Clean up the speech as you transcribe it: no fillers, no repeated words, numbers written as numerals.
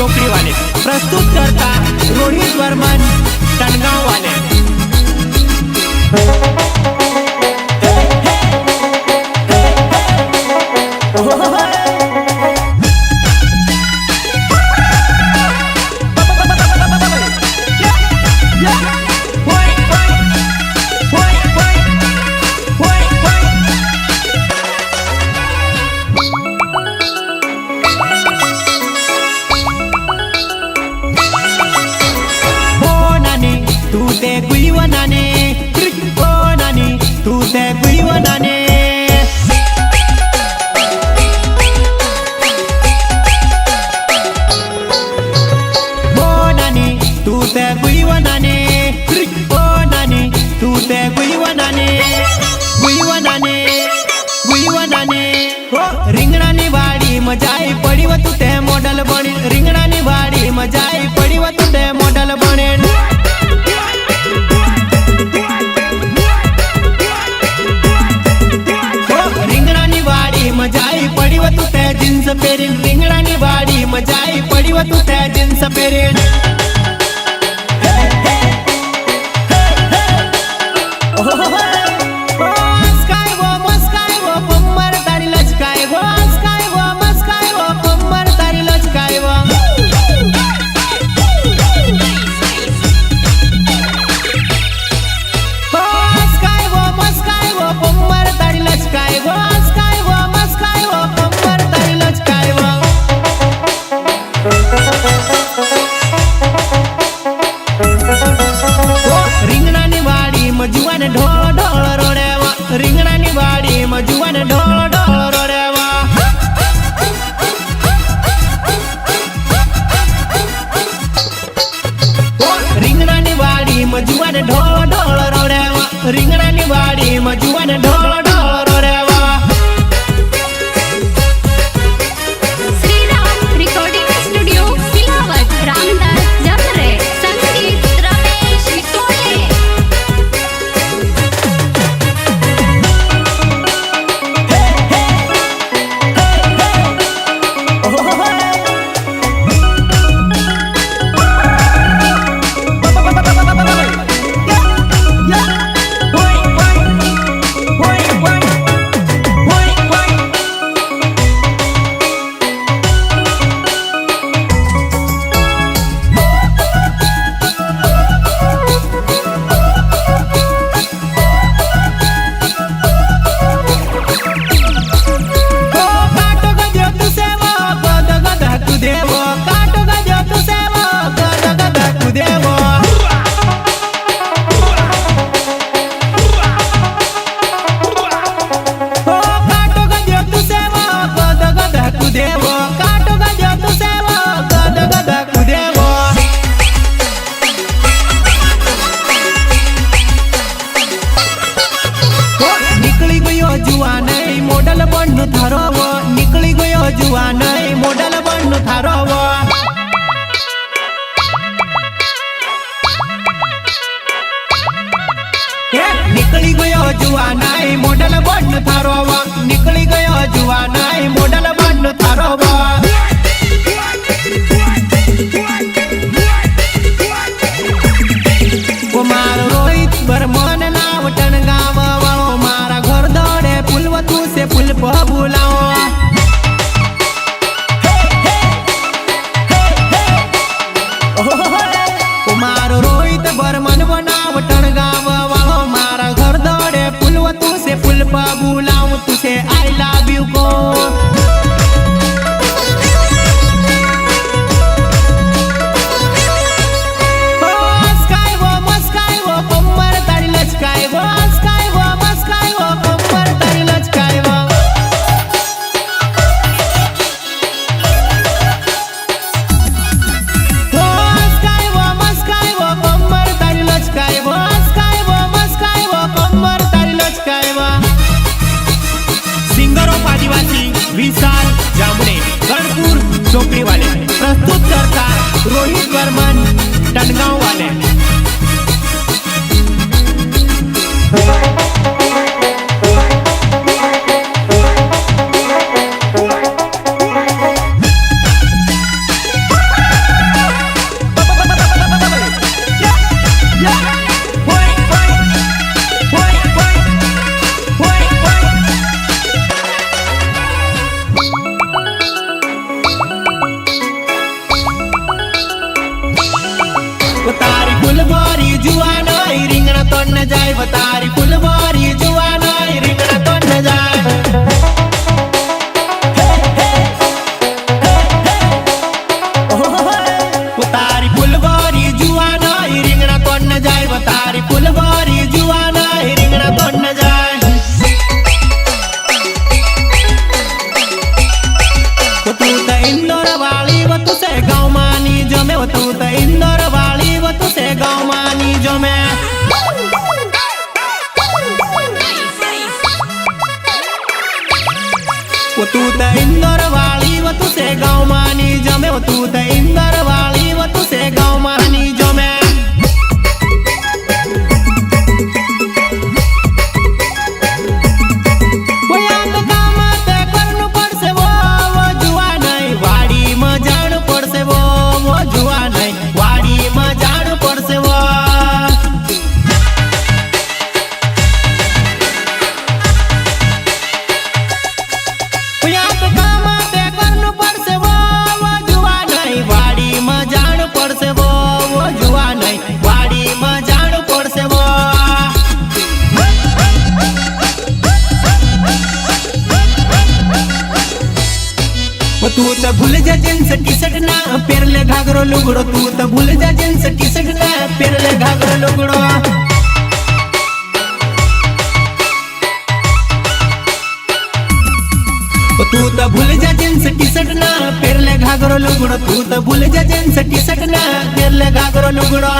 चोकड़ी वाले प्रस्तुत करता रोहित वर्मन टनगांव वाले। રીંગણાની વાડી મજાઈ પડી વ તું તે મોડલ બની રીંગણાની વાડી મજાઈ પડી વ તું તે મોડલ બને રીંગણાની વાડી મજાઈ પડી વ તું તે જીન્સ પહેરીને રીંગણાની વાડી મજાઈ પડી વ તું તે જીન્સ પહેરીને રીંગણાની વાડી મજુવાને ઢોળ ઢોળ રોડેવા રીંગણાની વાડી મજુવાને ઢોળ ઢોળ રોડેવા રીંગણાની વાડી મજુવાને ઢોળ ઢોળ રોડેવા શ્રીરામ રેકોર્ડિંગ સ્ટુડિયો સિલાવટ રામદાસ જમરે સંગીત રમેશ વિટોલે નીકળી ગયો જુવાન મોડલ બન થારો નીકળી ગયો જુવાન મોડલ બન થારો નીકળી ગયો જુવાન મોડલ બન થારો મારો રોહિત બર્મન નાવ ટનગાવ વાળો મારા ઘર દોડે ફૂલવતું છે ફૂલ બોલાવો મારો રોહિત બર્મન બનાવ ટણગાવ વાળો મારા ઘર દોડે ફૂલવતું છે ફૂલ બોલાવતું છે આઈ લવ યુ કો विशाल जामने गणपुर चोकड़ी वाले प्रस्तुत करता रोहित वर्मन टनगांव वाले। તું તો ઇન્દોર વાળી તું છે ગાँव માની જમે તું તો ઇન્દોર વાળી તું છે ગાँव માની જમે तू तो भूल जा जींस टी शर्ट ना पेरले घाघरो लुगड़ो तू तो भूल जा जींस टी शर्ट ना पेरले घाघरो लुगड़ो तू तो भूल जा जींस टी शर्ट ना पेरले घाघरो लुगड़ो तू तो भूल जा जींस टी शर्ट ना पेरले घाघरो लुगड़ो